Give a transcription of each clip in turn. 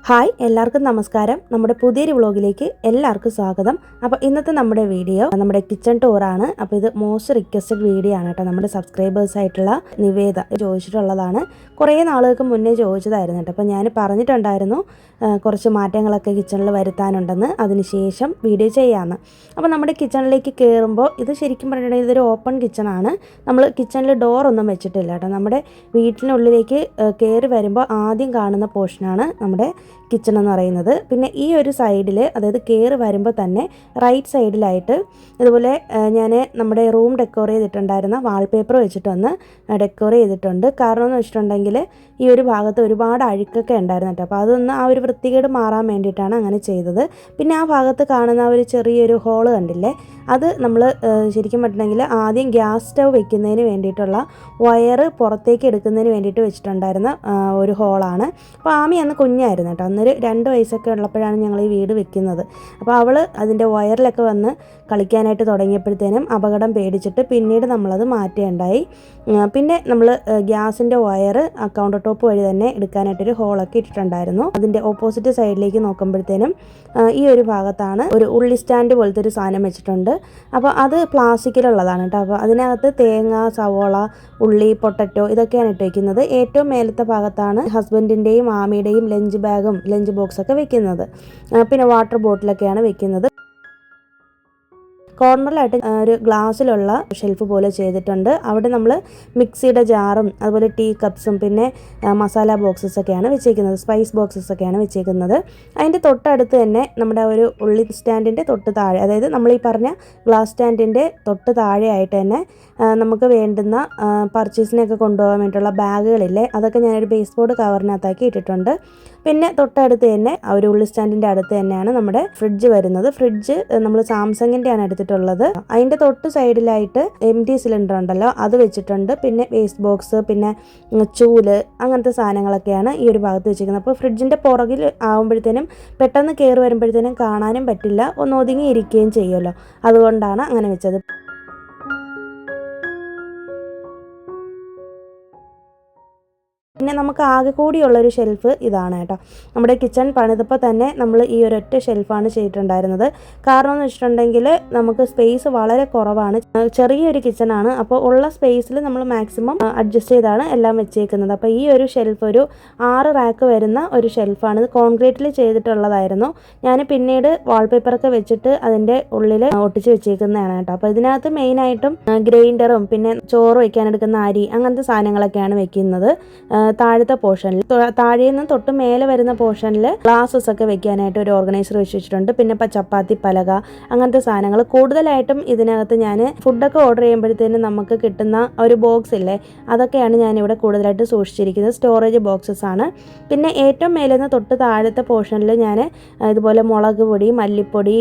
Hi എല്ലാവർക്കും നമസ്കാരം. നമ്മുടെ പുതിയൊരു വ്ളോഗിലേക്ക് എല്ലാവർക്കും സ്വാഗതം. അപ്പോൾ ഇന്നത്തെ നമ്മുടെ വീഡിയോ നമ്മുടെ കിച്ചൺ ടൂറാണ്. അപ്പോൾ ഇത് മോസ്റ്റ് റിക്വസ്റ്റഡ് വീഡിയോ ആണ് കേട്ടോ. നമ്മുടെ സബ്സ്ക്രൈബേഴ്സ് ആയിട്ടുള്ള നിവേദ ചോദിച്ചിട്ടുള്ളതാണ്. കുറേ നാളുകൾക്ക് മുന്നേ ചോദിച്ചതായിരുന്നു കേട്ടോ. അപ്പോൾ ഞാൻ പറഞ്ഞിട്ടുണ്ടായിരുന്നു കുറച്ച് മാറ്റങ്ങളൊക്കെ കിച്ചണിൽ വരുത്താനുണ്ടെന്ന്, അതിനുശേഷം വീഡിയോ ചെയ്യാമെന്ന്. അപ്പോൾ നമ്മുടെ കിച്ചണിലേക്ക് കയറുമ്പോൾ ഇത് ശരിക്കും പറഞ്ഞിട്ടുണ്ടെങ്കിൽ ഇതൊരു ഓപ്പൺ കിച്ചണാണ്. നമ്മൾ കിച്ചണിൽ ഡോറൊന്നും വെച്ചിട്ടില്ല കേട്ടോ. നമ്മുടെ വീട്ടിനുള്ളിലേക്ക് കയറി വരുമ്പോൾ ആദ്യം കാണുന്ന പോർഷനാണ് നമ്മുടെ കിച്ചൺ എന്ന് പറയുന്നത്. പിന്നെ ഈ ഒരു സൈഡിൽ, അതായത് കയറി വരുമ്പോൾ തന്നെ റൈറ്റ് സൈഡിലായിട്ട് ഇതുപോലെ ഞാൻ നമ്മുടെ റൂം ഡെക്കോർ ചെയ്തിട്ടുണ്ടായിരുന്ന വാൾപേപ്പർ വെച്ചിട്ടൊന്ന് ഡെക്കോർ ചെയ്തിട്ടുണ്ട്. കാരണം എന്ന് വെച്ചിട്ടുണ്ടെങ്കിൽ ഈ ഒരു ഭാഗത്ത് ഒരുപാട് അഴുക്കൊക്കെ ഉണ്ടായിരുന്നു കേട്ടോ. അപ്പോൾ അതൊന്ന് ആ ഒരു വൃത്തികേട് മാറാൻ വേണ്ടിയിട്ടാണ് അങ്ങനെ ചെയ്തത്. പിന്നെ ആ ഭാഗത്ത് കാണുന്ന ഒരു ചെറിയൊരു ഹോള് കണ്ടില്ലേ, അത് നമ്മൾ ശരിക്കും പറഞ്ഞിട്ടുണ്ടെങ്കിൽ ആദ്യം ഗ്യാസ് സ്റ്റവ് വെക്കുന്നതിന് വേണ്ടിയിട്ടുള്ള വയറ് പുറത്തേക്ക് എടുക്കുന്നതിന് വേണ്ടിയിട്ട് വെച്ചിട്ടുണ്ടായിരുന്ന ഒരു ഹോളാണ്. അപ്പോൾ ആമി അന്ന് കുഞ്ഞായിരുന്നു കേട്ടോ. അന്നൊരു 2 വയസ്സൊക്കെ ഉള്ളപ്പോഴാണ് ഞങ്ങൾ ഈ വീട് വെക്കുന്നത്. അപ്പോൾ അവൾ അതിൻ്റെ വയറിലൊക്കെ വന്ന് കളിക്കാനായിട്ട് തുടങ്ങിയപ്പോഴത്തേനും അപകടം പേടിച്ചിട്ട് പിന്നീട് നമ്മളത് മാറ്റുകയുണ്ടായി. പിന്നെ നമ്മൾ ഗ്യാസിൻ്റെ വയറ് കൗണ്ടർ ടോപ്പ് വഴി തന്നെ എടുക്കാനായിട്ടൊരു ഹോളൊക്കെ ഇട്ടിട്ടുണ്ടായിരുന്നു. അതിൻ്റെ ഓപ്പോസിറ്റ് സൈഡിലേക്ക് നോക്കുമ്പോഴത്തേനും ഈ ഒരു ഭാഗത്താണ് ഒരു ഉള്ളി സ്റ്റാൻഡ് പോലത്തെ ഒരു സാധനം വെച്ചിട്ടുണ്ട്. അപ്പോൾ അത് പ്ലാസ്റ്റിക്കിലുള്ളതാണ് കേട്ടോ. അപ്പോൾ അതിനകത്ത് തേങ്ങ, സവോള, ഉള്ളി, പൊട്ടറ്റോ ഇതൊക്കെയാണ് ഇട്ട് വയ്ക്കുന്നത്. ഏറ്റവും മേലത്തെ ഭാഗത്താണ് ഹസ്ബൻഡിൻ്റെയും ആമിയുടെയും ലഞ്ച് ബാഗും ലഞ്ച് ബോക്സൊക്കെ വെക്കുന്നത്. പിന്നെ വാട്ടർ ബോട്ടിലൊക്കെയാണ് വെക്കുന്നത്. കോർണറിലായിട്ട് ഒരു ഗ്ലാസ്സിലുള്ള ഷെൽഫ് പോലെ ചെയ്തിട്ടുണ്ട്. അവിടെ നമ്മൾ മിക്സിയുടെ ജാറും അതുപോലെ ടീ കപ്സും പിന്നെ മസാല ബോക്സസൊക്കെയാണ് വെച്ചേക്കുന്നത്, സ്പൈസ് ബോക്സസൊക്കെയാണ് വെച്ചേക്കുന്നത്. അതിൻ്റെ തൊട്ടടുത്ത് തന്നെ നമ്മുടെ ഒരു ഉള്ളി സ്റ്റാൻഡിൻ്റെ തൊട്ട് താഴെ, അതായത് നമ്മൾ ഈ പറഞ്ഞ ഗ്ലാസ് സ്റ്റാൻഡിൻ്റെ തൊട്ട് താഴെയായിട്ട് തന്നെ നമുക്ക് വേണ്ടുന്ന പർച്ചേസിനൊക്കെ കൊണ്ടുപോകാൻ വേണ്ടിയിട്ടുള്ള ബാഗുകളില്ലേ, അതൊക്കെ ഞാനൊരു ബേസ് ബോർഡ് കവറിനകത്താക്കി ഇട്ടിട്ടുണ്ട്. പിന്നെ തൊട്ടടുത്ത് തന്നെ ആ ഒരു ഉള്ളി സ്റ്റാൻഡിൻ്റെ അടുത്ത് തന്നെയാണ് നമ്മുടെ ഫ്രിഡ്ജ് വരുന്നത്. ഫ്രിഡ്ജ് നമ്മൾ സാംസങ്ങിൻ്റെ ആണ് എടുത്തിട്ടുള്ളത്. അതിൻ്റെ തൊട്ട് സൈഡിലായിട്ട് empty സിലിണ്ടർ ഉണ്ടല്ലോ, അത് വെച്ചിട്ടുണ്ട്. പിന്നെ വേസ്റ്റ് ബോക്സ്, പിന്നെ ചൂല്, അങ്ങനത്തെ സാധനങ്ങളൊക്കെയാണ് ഈ ഒരു ഭാഗത്ത് വെച്ചിരിക്കുന്നത്. അപ്പോൾ ഫ്രിഡ്ജിൻ്റെ പുറകിൽ ആകുമ്പോഴത്തേനും പെട്ടെന്ന് കയറി വരുമ്പോഴത്തേനും കാണാനും പറ്റില്ല, ഒന്ന് ഒതുങ്ങിയിരിക്കുകയും ചെയ്യുമല്ലോ, അതുകൊണ്ടാണ് അങ്ങനെ വെച്ചത്. പിന്നെ നമുക്ക് ആകെ കൂടിയുള്ളൊരു ഷെൽഫ് ഇതാണ് കേട്ടോ. നമ്മുടെ കിച്ചൺ പണിതപ്പോൾ തന്നെ നമ്മൾ ഈ ഒരൊറ്റ ഷെൽഫാണ് ചെയ്തിട്ടുണ്ടായിരുന്നത്. കാരണം എന്ന് വെച്ചിട്ടുണ്ടെങ്കിൽ നമുക്ക് സ്പേസ് വളരെ കുറവാണ്, ചെറിയൊരു കിച്ചണാണ്. അപ്പോൾ ഉള്ള സ്പേസിൽ നമ്മൾ മാക്സിമം അഡ്ജസ്റ്റ് ചെയ്താണ് എല്ലാം വെച്ചേക്കുന്നത്. അപ്പോൾ ഈ ഒരു ഷെൽഫ് ഒരു 6 റാക്ക് വരുന്ന ഒരു ഷെൽഫാണ്. ഇത് കോൺക്രീറ്റിൽ ചെയ്തിട്ടുള്ളതായിരുന്നു. ഞാൻ പിന്നീട് വാൾപേപ്പറൊക്കെ വെച്ചിട്ട് അതിൻ്റെ ഉള്ളിൽ ഒട്ടിച്ച് വെച്ചേക്കുന്നതാണ് കേട്ടോ. അപ്പോൾ ഇതിനകത്ത് മെയിനായിട്ടും ഗ്രൈൻഡറും പിന്നെ ചോറ് വയ്ക്കാനെടുക്കുന്ന അരി അങ്ങനത്തെ സാധനങ്ങളൊക്കെയാണ് വെക്കുന്നത്. താഴത്തെ പോർഷനിൽ, താഴെ നിന്ന് തൊട്ട് മേലെ വരുന്ന പോർഷനിൽ ഗ്ലാസസ് ഒക്കെ വെക്കാനായിട്ട് ഒരു ഓർഗനൈസർ വെച്ചിട്ടുണ്ട്. പിന്നെ ചപ്പാത്തി പലക അങ്ങനത്തെ സാധനങ്ങൾ. കൂടുതലായിട്ടും ഇതിനകത്ത് ഞാൻ ഫുഡൊക്കെ ഓർഡർ ചെയ്യുമ്പോഴത്തേനും നമുക്ക് കിട്ടുന്ന ഒരു ബോക്സ് ഇല്ലേ, അതൊക്കെയാണ് ഞാനിവിടെ കൂടുതലായിട്ട് സൂക്ഷിച്ചിരിക്കുന്നത്. സ്റ്റോറേജ് ബോക്സസ് ആണ്. പിന്നെ ഏറ്റവും മേലെ നിന്ന് തൊട്ട് താഴത്തെ പോർഷനിൽ ഞാൻ ഇതുപോലെ മുളക് പൊടി, മല്ലിപ്പൊടി,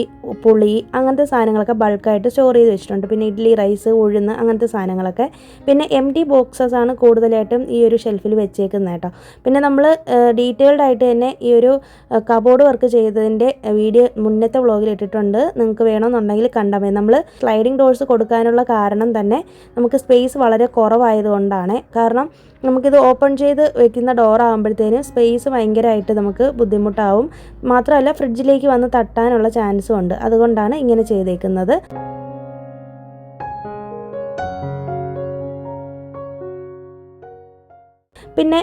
പുളി അങ്ങനത്തെ സാധനങ്ങളൊക്കെ ബൾക്കായിട്ട് സ്റ്റോർ ചെയ്ത് വെച്ചിട്ടുണ്ട്. പിന്നെ ഇഡ്ഡലി, റൈസ്, ഉഴുന്ന് അങ്ങനത്തെ സാധനങ്ങളൊക്കെ. പിന്നെ empty ബോക്സസ് ആണ് കൂടുതലായിട്ടും ഈ ഒരു ഷെൽഫിൽ വെച്ചേക്കുന്നത് കേട്ടോ. പിന്നെ നമ്മൾ ഡീറ്റെയിൽഡ് ആയിട്ട് തന്നെ ഈ ഒരു കബോർഡ് വർക്ക് ചെയ്തതിൻ്റെ വീഡിയോ മുന്നത്തെ വ്ളോഗിൽ ഇട്ടിട്ടുണ്ട്. നിങ്ങൾക്ക് വേണമെന്നുണ്ടെങ്കിൽ കണ്ടാൽ മതി. നമ്മൾ സ്ലൈഡിങ് ഡോർസ് കൊടുക്കാനുള്ള കാരണം തന്നെ നമുക്ക് സ്പേസ് വളരെ കുറവായതുകൊണ്ടാണ്. കാരണം നമുക്കിത് ഓപ്പൺ ചെയ്ത് വെക്കുന്ന ഡോർ ആകുമ്പോഴത്തേനും സ്പേസ് ഭയങ്കരമായിട്ട് നമുക്ക് ബുദ്ധിമുട്ടാവും. മാത്രമല്ല ഫ്രിഡ്ജിലേക്ക് വന്ന് തട്ടാനുള്ള ചാൻസും ഉണ്ട്. അതുകൊണ്ടാണ് ഇങ്ങനെ ചെയ്തേക്കുന്നത്. പിന്നെ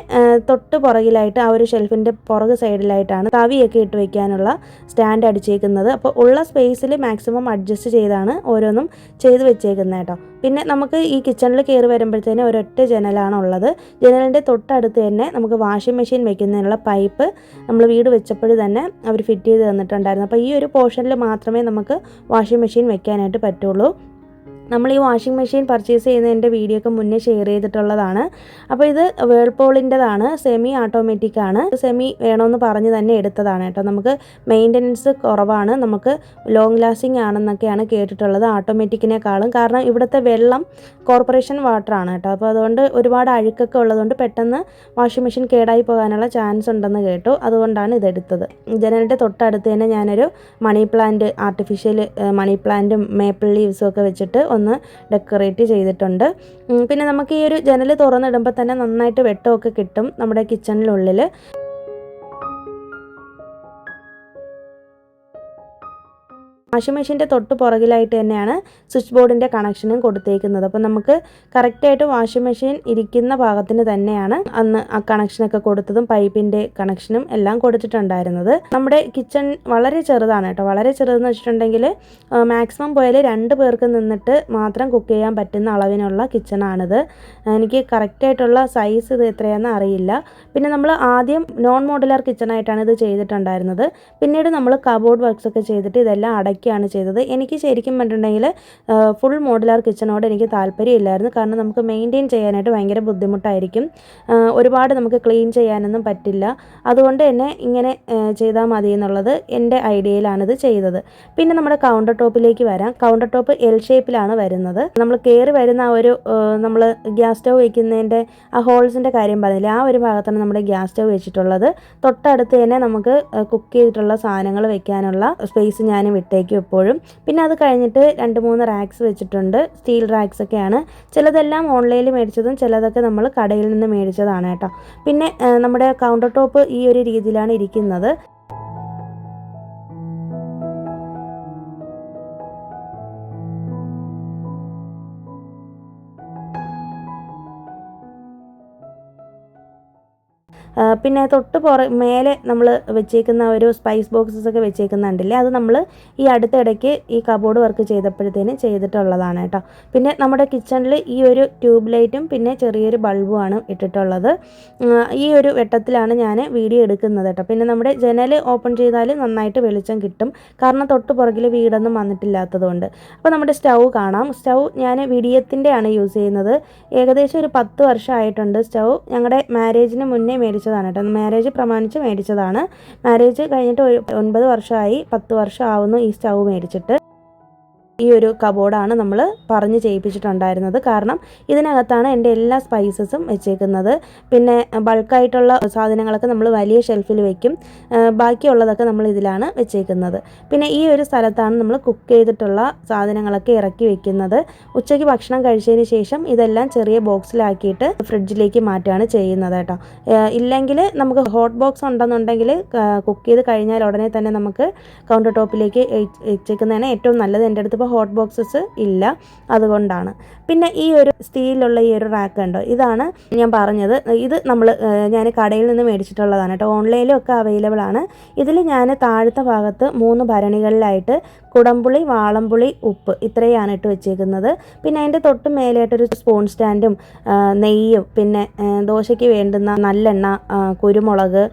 തൊട്ട് പുറകിലായിട്ട് ആ ഒരു ഷെൽഫിൻ്റെ പുറക് സൈഡിലായിട്ടാണ് തവിയൊക്കെ ഇട്ട് വയ്ക്കാനുള്ള സ്റ്റാൻഡ് അടിച്ചേക്കുന്നത്. അപ്പോൾ ഉള്ള സ്പേസിൽ മാക്സിമം അഡ്ജസ്റ്റ് ചെയ്താണ് ഓരോന്നും ചെയ്ത് വെച്ചേക്കുന്നത് കേട്ടോ. പിന്നെ നമുക്ക് ഈ കിച്ചണിൽ കയറി വരുമ്പോഴത്തേനും ഒരൊറ്റ ജനലാണ് ഉള്ളത്. ജനലിൻ്റെ തൊട്ടടുത്ത് തന്നെ നമുക്ക് വാഷിംഗ് മെഷീൻ വെക്കുന്നതിനുള്ള പൈപ്പ് നമ്മൾ വീട് വെച്ചപ്പോഴും തന്നെ അവർ ഫിറ്റ് ചെയ്ത് തന്നിട്ടുണ്ടായിരുന്നു. അപ്പോൾ ഈ ഒരു പോർഷനിൽ മാത്രമേ നമുക്ക് വാഷിംഗ് മെഷീൻ വെക്കാനായിട്ട് പറ്റുള്ളൂ. നമ്മൾ ഈ വാഷിംഗ് മെഷീൻ പർച്ചേസ് ചെയ്യുന്നതിൻ്റെ വീഡിയോ ഒക്കെ മുന്നേ ഷെയർ ചെയ്തിട്ടുള്ളതാണ്. അപ്പോൾ ഇത് വേൾപൂളിൻ്റെതാണ്, സെമി ഓട്ടോമാറ്റിക് ആണ്. സെമി വേണമെന്ന് പറഞ്ഞ് തന്നെ എടുത്തതാണ് കേട്ടോ. നമുക്ക് മെയിൻ്റനൻസ് കുറവാണ്, നമുക്ക് ലോങ് ലാസ്റ്റിംഗ് ആണെന്നൊക്കെയാണ് കേട്ടിട്ടുള്ളത് ഓട്ടോമാറ്റിക്കിനേക്കാളും. കാരണം ഇവിടുത്തെ വെള്ളം കോർപ്പറേഷൻ വാട്ടറാണ് കേട്ടോ. അപ്പോൾ അതുകൊണ്ട് ഒരുപാട് അഴുക്കൊക്കെ ഉള്ളതുകൊണ്ട് പെട്ടെന്ന് വാഷിംഗ് മെഷീൻ കേടായി പോകാനുള്ള ചാൻസ് ഉണ്ടെന്ന് കേട്ടു. അതുകൊണ്ടാണ് ഇതെടുത്തത്. ജനലിൻ്റെ തൊട്ടടുത്ത് തന്നെ ഞാനൊരു മണി പ്ലാന്റ്, ആർട്ടിഫിഷ്യൽ മണി പ്ലാന്റും മേപ്പിൾ ലീവ്സും ഒക്കെ വെച്ചിട്ട് ഒന്ന് ഡെക്കറേറ്റ് ചെയ്തിട്ടുണ്ട്. പിന്നെ നമുക്ക് ഈ ഒരു ജനൽ തുറന്നിടുമ്പോൾ തന്നെ നന്നായിട്ട് വെട്ടമൊക്കെ കിട്ടും നമ്മുടെ കിച്ചണിനുള്ളിൽ. വാഷിംഗ് മെഷീൻ്റെ തൊട്ട് പുറകിലായിട്ട് തന്നെയാണ് സ്വിച്ച് ബോർഡിൻ്റെ കണക്ഷനും കൊടുത്തേക്കുന്നത്. അപ്പോൾ നമുക്ക് കറക്റ്റായിട്ട് വാഷിംഗ് മെഷീൻ ഇരിക്കുന്ന ഭാഗത്തിന് തന്നെയാണ് അന്ന് ആ കണക്ഷനൊക്കെ കൊടുത്തതും പൈപ്പിൻ്റെ കണക്ഷനും എല്ലാം കൊടുത്തിട്ടുണ്ടായിരുന്നത്. നമ്മുടെ കിച്ചൺ വളരെ ചെറുതാണ് കേട്ടോ. വളരെ ചെറുതെന്ന് വെച്ചിട്ടുണ്ടെങ്കിൽ മാക്സിമം പോയാൽ 2 പേർക്ക് നിന്നിട്ട് മാത്രം കുക്ക് ചെയ്യാൻ പറ്റുന്ന അളവിനുള്ള കിച്ചണാണിത്. എനിക്ക് കറക്റ്റായിട്ടുള്ള സൈസ് ഇത് എത്രയാണെന്ന് അറിയില്ല. പിന്നെ നമ്മൾ ആദ്യം നോൺ മോഡുലാർ കിച്ചണായിട്ടാണ് ഇത് ചെയ്തിട്ടുണ്ടായിരുന്നത്. പിന്നീട് നമ്മൾ കബോർഡ് വർക്ക്സ് ഒക്കെ ചെയ്തിട്ട് ഇതെല്ലാം അടയ്ക്കുകയാണ് ചെയ്തത്. എനിക്ക് ശരിക്കും പറഞ്ഞിട്ടുണ്ടെങ്കിൽ ഫുൾ മോഡുലാർ കിച്ചണോട് എനിക്ക് താല്പര്യമില്ലായിരുന്നു. കാരണം നമുക്ക് മെയിൻറ്റെയിൻ ചെയ്യാനായിട്ട് ഭയങ്കര ബുദ്ധിമുട്ടായിരിക്കും. ഒരുപാട് നമുക്ക് ക്ലീൻ ചെയ്യാനൊന്നും പറ്റില്ല. അതുകൊണ്ട് തന്നെ ഇങ്ങനെ ചെയ്താൽ മതി എന്നുള്ളത് എൻ്റെ ഐഡിയയിലാണിത് ചെയ്തത്. പിന്നെ നമ്മുടെ കൗണ്ടർ ടോപ്പിലേക്ക് വരാം. കൗണ്ടർ ടോപ്പ് എൽ ഷേപ്പിലാണ് വരുന്നത്. നമ്മൾ കയറി വരുന്ന ആ ഒരു നമ്മൾ ഗ്യാസ് സ്റ്റവ് വയ്ക്കുന്നതിൻ്റെ ആ ഹോൾസിൻ്റെ കാര്യം പറഞ്ഞില്ല, ആ ഒരു ഭാഗത്താണ് നമ്മുടെ ഗ്യാസ് സ്റ്റവ് വെച്ചിട്ടുള്ളത്. തൊട്ടടുത്ത് തന്നെ നമുക്ക് കുക്ക് ചെയ്തിട്ടുള്ള സാധനങ്ങൾ വെക്കാനുള്ള സ്പേസ് ഞാൻ വിട്ടേക്കും എപ്പോഴും. പിന്നെ അത് കഴിഞ്ഞിട്ട് 2-3 റാക്സ് വെച്ചിട്ടുണ്ട്. സ്റ്റീൽ റാക്സ് ഒക്കെയാണ്. ചിലതെല്ലാം ഓൺലൈനിൽ മേടിച്ചതും ചിലതൊക്കെ നമ്മൾ കടയിൽ നിന്ന് മേടിച്ചതാണ് കേട്ടോ. പിന്നെ നമ്മുടെ കൗണ്ടർ ടോപ്പ് ഈ ഒരു രീതിയിലാണ് ഇരിക്കുന്നത്. പിന്നെ തൊട്ട് മേലെ നമ്മൾ വെച്ചേക്കുന്ന ഒരു സ്പൈസ് ബോക്സസ് ഒക്കെ വെച്ചേക്കുന്നുണ്ടല്ലേ, അത് നമ്മൾ ഈ അടുത്തിടയ്ക്ക് ഈ കബോർഡ് വർക്ക് ചെയ്തപ്പോഴത്തേന് ചെയ്തിട്ടുള്ളതാണ് കേട്ടോ. പിന്നെ നമ്മുടെ കിച്ചണിൽ ഈ ഒരു ട്യൂബ് ലൈറ്റും പിന്നെ ചെറിയൊരു ബൾബുമാണ് ഇട്ടിട്ടുള്ളത്. ഈ ഒരു വെട്ടത്തിലാണ് ഞാൻ വീഡിയോ എടുക്കുന്നത് കേട്ടോ. പിന്നെ നമ്മുടെ ജനൽ ഓപ്പൺ ചെയ്താൽ നന്നായിട്ട് വെളിച്ചം കിട്ടും. കാരണം തൊട്ട് പുറകിൽ വീടൊന്നും വന്നിട്ടില്ലാത്തതുകൊണ്ട്. അപ്പോൾ നമ്മുടെ സ്റ്റൗ കാണാം. സ്റ്റൗ ഞാൻ വീഡിയത്തിൻ്റെ ആണ് യൂസ് ചെയ്യുന്നത്. ഏകദേശം ഒരു 10 വർഷമായിട്ടുണ്ട് സ്റ്റൗ. ഞങ്ങളുടെ മാരേജിന് മുന്നേ മേടിച്ചതാണ് കേട്ടോ. മാരേജ് പ്രമാണിച്ച് മേടിച്ചതാണ്. മാരേജ് കഴിഞ്ഞിട്ട് 9 വർഷമായി, 10 വർഷം ആവുന്നു ഈ സ്റ്റൗ മേടിച്ചിട്ട്. ഈ ഒരു കബോർഡാണ് നമ്മൾ പറഞ്ഞ് ചെയ്യിപ്പിച്ചിട്ടുണ്ടായിരുന്നത്. കാരണം ഇതിനകത്താണ് എൻ്റെ എല്ലാ സ്പൈസസും വെച്ചേക്കുന്നത്. പിന്നെ ബൾക്കായിട്ടുള്ള സാധനങ്ങളൊക്കെ നമ്മൾ വലിയ ഷെൽഫിൽ വെക്കും. ബാക്കിയുള്ളതൊക്കെ നമ്മൾ ഇതിലാണ് വെച്ചേക്കുന്നത്. പിന്നെ ഈ ഒരു സ്ഥലത്താണ് നമ്മൾ കുക്ക് ചെയ്തിട്ടുള്ള സാധനങ്ങളൊക്കെ ഇറക്കി വെക്കുന്നത്. ഉച്ചയ്ക്ക് ഭക്ഷണം കഴിച്ചതിന് ശേഷം ഇതെല്ലാം ചെറിയ ബോക്സിലാക്കിയിട്ട് ഫ്രിഡ്ജിലേക്ക് മാറ്റുകയാണ് ചെയ്യുന്നത് കേട്ടോ. ഇല്ലെങ്കിൽ നമുക്ക് ഹോട്ട് ബോക്സ് ഉണ്ടെന്നുണ്ടെങ്കിൽ കുക്ക് ചെയ്ത് കഴിഞ്ഞാൽ ഉടനെ തന്നെ നമുക്ക് കൗണ്ടർ ടോപ്പിലേക്ക് വെച്ചേക്കുന്നതാണ് ഏറ്റവും നല്ലത്. എൻ്റെ അടുത്ത് ഹോട്ട് ബോക്സസ് ഇല്ല, അതുകൊണ്ടാണ്. പിന്നെ ഈ ഒരു സ്റ്റീലുള്ള ഈ ഒരു റാക്ക് ഉണ്ടോ, ഇതാണ് ഞാൻ പറഞ്ഞത്. ഇത് ഞാൻ കടയിൽ നിന്ന് മേടിച്ചിട്ടുള്ളതാണ് കേട്ടോ. ഓൺലൈനിലും ഒക്കെ അവൈലബിൾ ആണ്. ഇതിൽ ഞാൻ താഴത്തെ ഭാഗത്ത് 3 ഭരണികളിലായിട്ട് കുടംപുളി, വാളംപുളി, ഉപ്പ് ഇത്രയാണ് ഇട്ട് വെച്ചേക്കുന്നത്. പിന്നെ അതിൻ്റെ തൊട്ട് മേലെയായിട്ടൊരു സ്പൂൺ സ്റ്റാൻഡും നെയ്യും പിന്നെ ദോശയ്ക്ക് വേണ്ടുന്ന നല്ലെണ്ണ, കുരുമുളക്,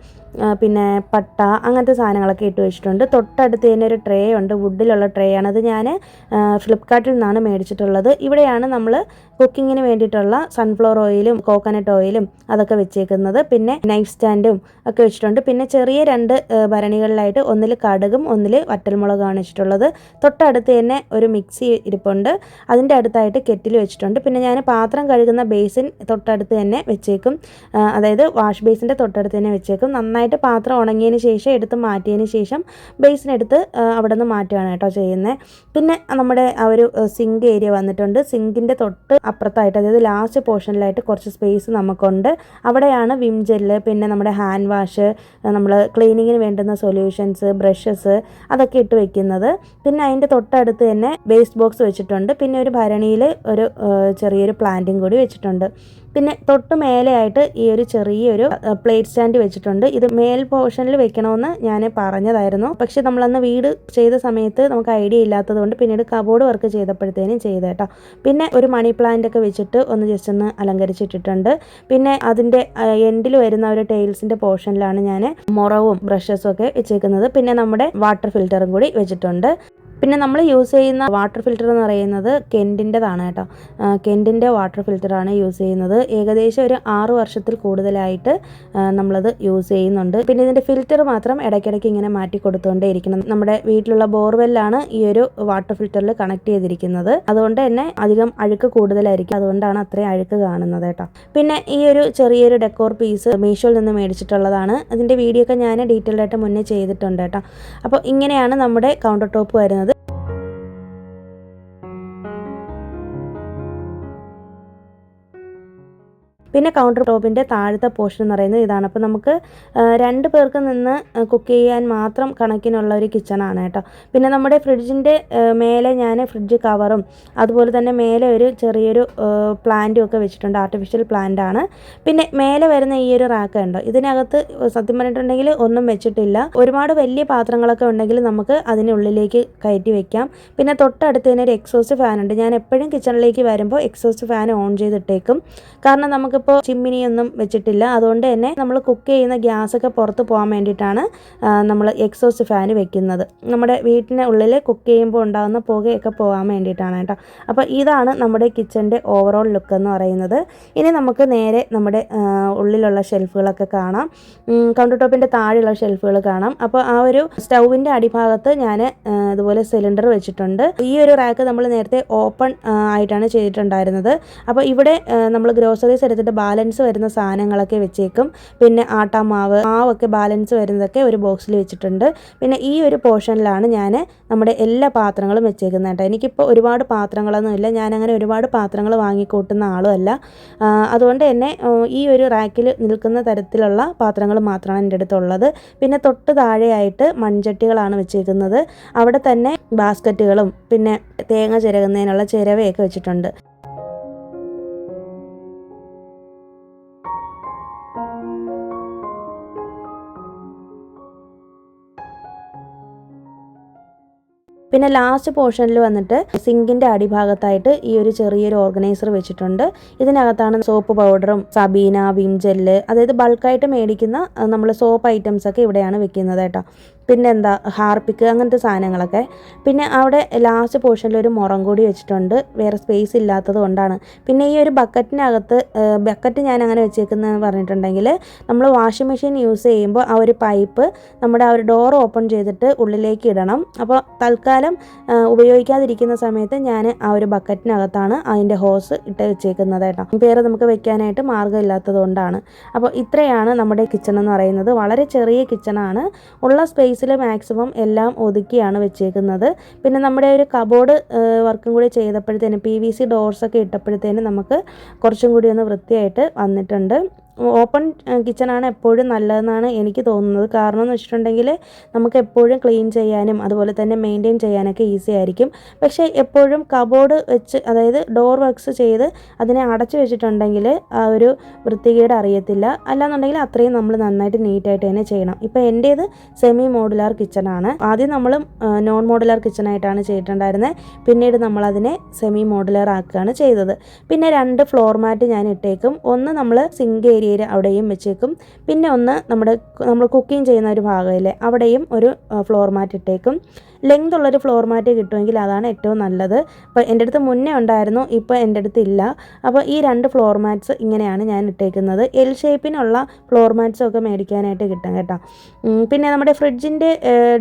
പിന്നെ പട്ട അങ്ങനത്തെ സാധനങ്ങളൊക്കെ ഇട്ട് വെച്ചിട്ടുണ്ട്. തൊട്ടടുത്ത് തന്നെ ഒരു ട്രേ ഉണ്ട്, വുഡിലുള്ള ട്രേ ആണ്. അത് ഞാൻ ഫ്ലിപ്കാർട്ടിൽ നിന്നാണ് മേടിച്ചിട്ടുള്ളത്. ഇവിടെയാണ് നമ്മൾ കുക്കിങ്ങിന് വേണ്ടിയിട്ടുള്ള സൺഫ്ലവർ ഓയിലും കോക്കനട്ട് ഓയിലും അതൊക്കെ വെച്ചേക്കുന്നത്. പിന്നെ നൈഫ് സ്റ്റാൻഡും ഒക്കെ വെച്ചിട്ടുണ്ട്. പിന്നെ ചെറിയ 2 ഭരണികളിലായിട്ട് ഒന്നിൽ കടുകും ഒന്നിൽ വറ്റൽമുളകാണ് വെച്ചിട്ടുള്ളത്. തൊട്ടടുത്ത് തന്നെ ഒരു മിക്സി ഇരിപ്പുണ്ട്. അതിൻ്റെ അടുത്തായിട്ട് കെറ്റിൽ വെച്ചിട്ടുണ്ട്. പിന്നെ ഞാൻ പാത്രം കഴുകുന്ന ബേസിൻ തൊട്ടടുത്ത് തന്നെ വെച്ചേക്കും. അതായത് വാഷ് ബേസിൻ്റെ തൊട്ടടുത്ത് തന്നെ വെച്ചേക്കും. നന്നായിട്ട് പാത്രം ഉണങ്ങിയതിന് ശേഷം എടുത്ത് മാറ്റിയതിന് ശേഷം ബേസിനെടുത്ത് അവിടെ നിന്ന് മാറ്റുകയാണ് കേട്ടോ ചെയ്യുന്നത്. പിന്നെ നമ്മുടെ ആ ഒരു സിങ്ക് ഏരിയ വന്നിട്ടുണ്ട്. സിങ്കിൻ്റെ തൊട്ട് അപ്പുറത്തായിട്ട്, അതായത് ലാസ്റ്റ് പോർഷനിലായിട്ട് കുറച്ച് സ്പേസ് നമുക്കുണ്ട്. അവിടെയാണ് വിം ജെല്ല്, പിന്നെ നമ്മുടെ ഹാൻഡ് വാഷ്, നമ്മൾ ക്ലീനിങ്ങിന് വേണ്ടുന്ന സൊല്യൂഷൻസ്, ബ്രഷസ് അതൊക്കെ ഇട്ട് വെക്കുന്നത്. പിന്നെ അതിൻ്റെ തൊട്ടടുത്ത് തന്നെ വേസ്റ്റ് ബോക്സ് വെച്ചിട്ടുണ്ട്. പിന്നെ ഒരു ഭരണിയിൽ ഒരു ചെറിയൊരു പ്ലാന്റും കൂടി വെച്ചിട്ടുണ്ട്. പിന്നെ തൊട്ട് മേലെയായിട്ട് ഈ ഒരു ചെറിയൊരു പ്ലേറ്റ് സ്റ്റാൻഡ് വെച്ചിട്ടുണ്ട്. ഇത് മേൽ പോർഷനിൽ വെക്കണമെന്ന് ഞാൻ പറഞ്ഞതായിരുന്നു. പക്ഷെ നമ്മളന്ന് വീട് ചെയ്ത സമയത്ത് നമുക്ക് ഐഡിയ ഇല്ലാത്തതുകൊണ്ട് പിന്നീട് കബോർഡ് വർക്ക് ചെയ്തപ്പോഴത്തേനും ചെയ്ത കേട്ടോ. പിന്നെ ഒരു മണി പ്ലാന്റ് ഒക്കെ വെച്ചിട്ട് ഒന്ന് ജസ്റ്റ് ഒന്ന് അലങ്കരിച്ചിട്ടിട്ടുണ്ട്. പിന്നെ അതിൻ്റെ എൻഡിൽ വരുന്ന ഒരു ടൈൽസിൻ്റെ പോർഷനിലാണ് ഞാൻ മുറവും ബ്രഷസും ഒക്കെ വെച്ചേക്കുന്നത്. പിന്നെ നമ്മുടെ വാട്ടർ ഫിൽറ്ററും കൂടി വെച്ചിട്ടുണ്ട്. പിന്നെ നമ്മൾ യൂസ് ചെയ്യുന്ന വാട്ടർ ഫിൽറ്റർ എന്ന് പറയുന്നത് കെൻറ്റിൻ്റെതാണ് കേട്ടോ. കെൻറ്റിൻ്റെ വാട്ടർ ഫിൽറ്ററാണ് യൂസ് ചെയ്യുന്നത്. ഏകദേശം ഒരു 6 വർഷത്തിൽ കൂടുതലായിട്ട് നമ്മളത് യൂസ് ചെയ്യുന്നുണ്ട്. പിന്നെ ഇതിൻ്റെ ഫിൽറ്റർ മാത്രം ഇടയ്ക്കിടയ്ക്ക് ഇങ്ങനെ മാറ്റി കൊടുത്തുകൊണ്ടേ ഇരിക്കണം. നമ്മുടെ വീട്ടിലുള്ള ബോർവെല്ലാണ് ഈ ഒരു വാട്ടർ ഫിൽറ്ററിൽ കണക്ട് ചെയ്തിരിക്കുന്നത്. അതുകൊണ്ട് തന്നെ അധികം അഴുക്ക് കൂടുതലായിരിക്കും. അതുകൊണ്ടാണ് അത്രയും അഴുക്ക് കാണുന്നത് കേട്ടോ. പിന്നെ ഈ ഒരു ചെറിയൊരു ഡെക്കോർ പീസ് മീഷോയിൽ നിന്ന് മേടിച്ചിട്ടുള്ളതാണ്. അതിൻ്റെ വീഡിയോ ഒക്കെ ഞാൻ ഡീറ്റെയിൽഡ് ആയിട്ട് മുന്നേ ചെയ്തിട്ടുണ്ട് കേട്ടോ. അപ്പോൾ ഇങ്ങനെയാണ് നമ്മുടെ കൗണ്ടർ ടോപ്പ് വരുന്നത്. പിന്നെ കൗണ്ടർ ടോപ്പിൻ്റെ താഴത്തെ പോർഷൻ എന്ന് പറയുന്നത് ഇതാണ്. അപ്പോൾ നമുക്ക് 2 പേർക്ക് നിന്ന് കുക്ക് ചെയ്യാൻ മാത്രം കണക്കിനുള്ള ഒരു കിച്ചണാണ് കേട്ടോ. പിന്നെ നമ്മുടെ ഫ്രിഡ്ജിൻ്റെ മേലെ ഞാൻ ഫ്രിഡ്ജ് കവറും അതുപോലെ തന്നെ മേലെ ഒരു ചെറിയൊരു പ്ലാന്റും ഒക്കെ വെച്ചിട്ടുണ്ട്. ആർട്ടിഫിഷ്യൽ പ്ലാന്റ് ആണ്. പിന്നെ മേലെ വരുന്ന ഈ ഒരു റാക്ക് ഉണ്ടോ, ഇതിനകത്ത് സത്യം പറഞ്ഞിട്ടുണ്ടെങ്കിൽ ഒന്നും വെച്ചിട്ടില്ല. ഒരുപാട് വലിയ പാത്രങ്ങളൊക്കെ ഉണ്ടെങ്കിൽ നമുക്ക് അതിനുള്ളിലേക്ക് കയറ്റി വെക്കാം. പിന്നെ തൊട്ടടുത്ത് തന്നെ ഒരു എക്സോസ്റ്റ് ഫാൻ ഉണ്ട്. ഞാൻ എപ്പോഴും കിച്ചണിലേക്ക് വരുമ്പോൾ എക്സോസ്റ്റ് ഫാൻ ഓൺ ചെയ്തിട്ടേക്കും. കാരണം നമുക്കിപ്പോൾ ചിമ്മിനിയൊന്നും വെച്ചിട്ടില്ല. അതുകൊണ്ട് തന്നെ നമ്മൾ കുക്ക് ചെയ്യുന്ന ഗ്യാസൊക്കെ പുറത്ത് പോകാൻ വേണ്ടിയിട്ടാണ് നമ്മൾ എക്സോസ്റ്റ് ഫാൻ വെക്കുന്നത്. നമ്മുടെ വീട്ടിന് ഉള്ളിൽ കുക്ക് ചെയ്യുമ്പോൾ ഉണ്ടാകുന്ന പുകയൊക്കെ പോകാൻ വേണ്ടിയിട്ടാണ് കേട്ടോ. അപ്പോൾ ഇതാണ് നമ്മുടെ കിച്ചൻ്റെ ഓവറോൾ ലുക്ക് എന്ന് പറയുന്നത്. ഇനി നമുക്ക് നേരെ നമ്മുടെ ഉള്ളിലുള്ള ഷെൽഫുകളൊക്കെ കാണാം. കൗണ്ടർ ടോപ്പിൻ്റെ താഴെയുള്ള ഷെൽഫുകൾ കാണാം. അപ്പോൾ ആ ഒരു സ്റ്റൗവിൻ്റെ അടിഭാഗത്ത് ഞാൻ ഇതുപോലെ സിലിണ്ടർ വെച്ചിട്ടുണ്ട്. ഈ ഒരു റാക്ക് നമ്മൾ നേരത്തെ ഓപ്പൺ ആയിട്ടാണ് ചെയ്തിട്ടുണ്ടായിരുന്നത്. അപ്പോൾ ഇവിടെ നമ്മൾ ഗ്രോസറീസ് എടുത്തിട്ട് ബാലൻസ് വരുന്ന സാധനങ്ങളൊക്കെ വെച്ചേക്കും. പിന്നെ മാവൊക്കെ ബാലൻസ് വരുന്നതൊക്കെ ഒരു ബോക്സിൽ വെച്ചിട്ടുണ്ട്. പിന്നെ ഈ ഒരു പോർഷനിലാണ് ഞാൻ നമ്മുടെ എല്ലാ പാത്രങ്ങളും വെച്ചേക്കുന്നത് കേട്ടോ. എനിക്കിപ്പോൾ ഒരുപാട് പാത്രങ്ങളൊന്നുമില്ല. ഞാനങ്ങനെ ഒരുപാട് പാത്രങ്ങൾ വാങ്ങിക്കൂട്ടുന്ന ആളും അല്ല. അതുകൊണ്ട് തന്നെ ഈ ഒരു റാക്കിൽ നിൽക്കുന്ന തരത്തിലുള്ള പാത്രങ്ങൾ മാത്രമാണ് എൻ്റെ അടുത്തുള്ളത്. പിന്നെ തൊട്ട് താഴെയായിട്ട് മൺചട്ടികളാണ് വെച്ചേക്കുന്നത്. അവിടെ തന്നെ ബാസ്ക്കറ്റുകളും പിന്നെ തേങ്ങ ചിരകുന്നതിനുള്ള ചിരവയൊക്കെ വെച്ചിട്ടുണ്ട്. പിന്നെ ലാസ്റ്റ് പോർഷനിൽ വന്നിട്ട് സിങ്കിൻ്റെ അടിഭാഗത്തായിട്ട് ഈ ഒരു ചെറിയൊരു ഓർഗനൈസർ വെച്ചിട്ടുണ്ട്. ഇതിനകത്താണ് സോപ്പ് പൗഡറും സബീന, വിം ജെല്ല്, അതായത് ബൾക്കായിട്ട് മേടിക്കുന്ന നമ്മൾ സോപ്പ് ഐറ്റംസ് ഒക്കെ ഇവിടെയാണ് വെക്കുന്നത് കേട്ടോ. പിന്നെ എന്താ ഹാർപ്പിക്ക് അങ്ങനത്തെ സാധനങ്ങളൊക്കെ. പിന്നെ അവിടെ ലാസ്റ്റ് പോർഷനിൽ ഒരു മുറം കൂടി വെച്ചിട്ടുണ്ട്, വേറെ സ്പേസ് ഇല്ലാത്തത് കൊണ്ടാണ്. പിന്നെ ഈ ഒരു ബക്കറ്റ് ഞാൻ അങ്ങനെ വെച്ചേക്കുന്നതെന്ന് പറഞ്ഞിട്ടുണ്ടെങ്കിൽ നമ്മൾ വാഷിംഗ് മെഷീൻ യൂസ് ചെയ്യുമ്പോൾ ആ ഒരു പൈപ്പ് നമ്മുടെ ആ ഒരു ഡോർ ഓപ്പൺ ചെയ്തിട്ട് ഉള്ളിലേക്ക് ഇടണം. അപ്പോൾ തൽക്കാലം ഉപയോഗിക്കാതിരിക്കുന്ന സമയത്ത് ഞാൻ ആ ഒരു ബക്കറ്റിനകത്താണ് അതിൻ്റെ ഹോസ് ഇട്ട് വെച്ചേക്കുന്നത് കേട്ടോ. വേറെ നമുക്ക് വെക്കാനായിട്ട് മാർഗ്ഗം ഇല്ലാത്തത് കൊണ്ടാണ്. അപ്പോൾ ഇത്രയാണ് നമ്മുടെ കിച്ചൺ എന്ന് പറയുന്നത്. വളരെ ചെറിയ കിച്ചണാണ്. ഉള്ള സ്പേസിൽ മാക്സിമം എല്ലാം ഒതുക്കിയാണ് വെച്ചേക്കുന്നത്. പിന്നെ നമ്മുടെ ഒരു കബോർഡ് വർക്കും കൂടി ചെയ്തപ്പോഴത്തേനും PVC ഡോർസൊക്കെ ഇട്ടപ്പോഴത്തേനും നമുക്ക് കുറച്ചും കൂടി ഒന്ന് വൃത്തിയായിട്ട് വന്നിട്ടുണ്ട്. ഓപ്പൺ കിച്ചണാണ് എപ്പോഴും നല്ലതെന്നാണ് എനിക്ക് തോന്നുന്നത്. കാരണം എന്ന് വെച്ചിട്ടുണ്ടെങ്കിൽ നമുക്ക് എപ്പോഴും ക്ലീൻ ചെയ്യാനും അതുപോലെ തന്നെ മെയിൻറ്റെയിൻ ചെയ്യാനൊക്കെ ഈസി ആയിരിക്കും. പക്ഷേ എപ്പോഴും കബോർഡ് വെച്ച്, അതായത് ഡോർ വർക്ക്സ് ചെയ്ത് അതിനെ അടച്ചു വെച്ചിട്ടുണ്ടെങ്കിൽ ആ ഒരു വൃത്തികേട് അറിയത്തില്ല. അല്ലാന്നുണ്ടെങ്കിൽ അത്രയും നമ്മൾ നന്നായിട്ട് നീറ്റായിട്ട് തന്നെ ചെയ്യണം. ഇപ്പോൾ എൻ്റേത് സെമി മോഡുലാർ കിച്ചണാണ്. ആദ്യം നമ്മൾ നോൺ മോഡുലാർ കിച്ചണായിട്ടാണ് ചെയ്തിട്ടുണ്ടായിരുന്നത്. പിന്നീട് നമ്മളതിനെ സെമി മോഡുലാർ ആക്കുകയാണ് ചെയ്തത്. പിന്നെ 2 ഫ്ലോർ മാറ്റ് ഞാൻ ഇട്ടേക്കും. ഒന്ന് നമ്മൾ സിങ്ക് ഏരിയ അവിടെയും വെച്ചേക്കും. പിന്നെ ഒന്ന് നമ്മൾ കുക്കിംഗ് ചെയ്യുന്ന ഒരു ഭാഗമില്ലേ, അവിടെയും ഒരു ഫ്ലോർ മാറ്റ് ഇട്ടേക്കും. ലെങ്ത് ഉള്ളൊരു ഫ്ലോർ മാറ്റ് കിട്ടുമെങ്കിൽ അതാണ് ഏറ്റവും നല്ലത്. അപ്പോൾ എൻ്റെ അടുത്ത് മുന്നേ ഉണ്ടായിരുന്നു, ഇപ്പോൾ എൻ്റെ അടുത്ത് ഇല്ല. അപ്പോൾ ഈ 2 ഫ്ലോർ മാറ്റ്സ് ഇങ്ങനെയാണ് ഞാൻ ഇട്ടേക്കുന്നത്. എൽ ഷേപ്പിനുള്ള ഫ്ലോർ മാറ്റ്സും ഒക്കെ മേടിക്കാനായിട്ട് കിട്ടും കേട്ടോ. പിന്നെ നമ്മുടെ ഫ്രിഡ്ജിൻ്റെ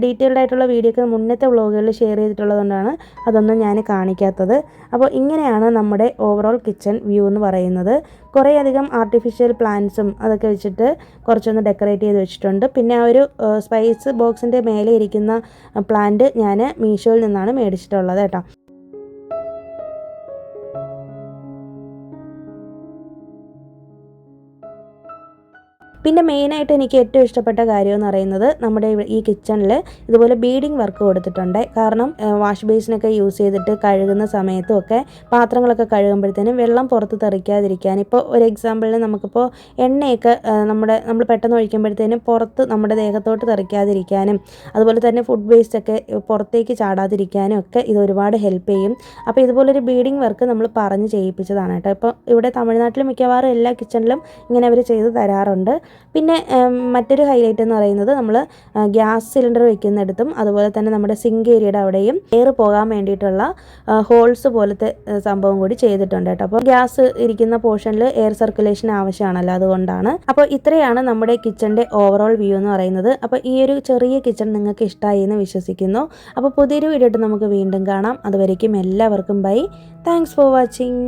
ഡീറ്റെയിൽഡ് ആയിട്ടുള്ള വീഡിയോ ഒക്കെ മുന്നത്തെ വ്ളോഗുകളിൽ ഷെയർ ചെയ്തിട്ടുള്ളതുകൊണ്ടാണ് അതൊന്നും ഞാൻ കാണിക്കാത്തത്. അപ്പോൾ ഇങ്ങനെയാണ് നമ്മുടെ ഓവറോൾ കിച്ചൺ വ്യൂ എന്ന് പറയുന്നത്. കുറേയധികം ആർട്ടിഫിഷ്യൽ പ്ലാന്റ്സും അതൊക്കെ വെച്ചിട്ട് കുറച്ചൊന്ന് ഡെക്കറേറ്റ് ചെയ്ത് വെച്ചിട്ടുണ്ട്. പിന്നെ ആ ഒരു സ്പൈസ് ബോക്സിൻ്റെ മേലെ ഇരിക്കുന്ന പ്ലാന്റ് ഞാൻ മീഷോയിൽ നിന്നാണ് മേടിച്ചിട്ടുള്ളത് കേട്ടോ. പിന്നെ മെയിനായിട്ട് എനിക്ക് ഏറ്റവും ഇഷ്ടപ്പെട്ട കാര്യം എന്ന് പറയുന്നത് നമ്മുടെ ഈ കിച്ചണിൽ ഇതുപോലെ ബീഡിങ് വർക്ക് കൊടുത്തിട്ടുണ്ട്. കാരണം വാഷ് ബേസിനൊക്കെ യൂസ് ചെയ്തിട്ട് കഴുകുന്ന സമയത്തും ഒക്കെ പാത്രങ്ങളൊക്കെ കഴുകുമ്പോഴത്തേനും വെള്ളം പുറത്ത് തെറിക്കാതിരിക്കാൻ, ഇപ്പോൾ ഒരു എക്സാമ്പിളിന് നമുക്കിപ്പോൾ എണ്ണയൊക്കെ നമ്മൾ പെട്ടെന്ന് ഒഴിക്കുമ്പോഴത്തേനും പുറത്ത് നമ്മുടെ ദേഹത്തോട്ട് തെറിക്കാതിരിക്കാനും അതുപോലെ തന്നെ ഫുഡ് വേസ്റ്റൊക്കെ പുറത്തേക്ക് ചാടാതിരിക്കാനും ഒക്കെ ഇത് ഒരുപാട് ഹെൽപ്പ് ചെയ്യും. അപ്പോൾ ഇതുപോലൊരു ബീഡിങ് വർക്ക് നമ്മൾ പറഞ്ഞ് ചെയ്യിപ്പിച്ചതാണ് കേട്ടോ. ഇപ്പോൾ ഇവിടെ തമിഴ്നാട്ടിൽ മിക്കവാറും എല്ലാ കിച്ചണിലും ഇങ്ങനെ അവർ ചെയ്ത് തരാറുണ്ട്. പിന്നെ മറ്റൊരു ഹൈലൈറ്റ് എന്ന് പറയുന്നത് നമ്മൾ ഗ്യാസ് സിലിണ്ടർ വെക്കുന്നിടത്തും അതുപോലെ തന്നെ നമ്മുടെ സിങ്ക് ഏരിയയുടെ അവിടെയും എയർ പോകാൻ വേണ്ടിയിട്ടുള്ള ഹോൾസ് പോലത്തെ സംഭവം കൂടി ചെയ്തിട്ടുണ്ട് കേട്ടോ. അപ്പോൾ ഗ്യാസ് ഇരിക്കുന്ന പോർഷനിൽ എയർ സർക്കുലേഷൻ ആവശ്യമാണല്ലോ, അതുകൊണ്ടാണ്. അപ്പോൾ ഇത്രയാണ് നമ്മുടെ കിച്ചൻ്റെ ഓവറോൾ വ്യൂ എന്ന് പറയുന്നത്. അപ്പോൾ ഈ ഒരു ചെറിയ കിച്ചൺ നിങ്ങൾക്ക് ഇഷ്ടമായി എന്ന് വിശ്വസിക്കുന്നു. അപ്പോൾ പുതിയൊരു വീഡിയോ ആയിട്ട് നമുക്ക് വീണ്ടും കാണാം. അതുവരേക്കും എല്ലാവർക്കും ബൈ. Thanks for watching.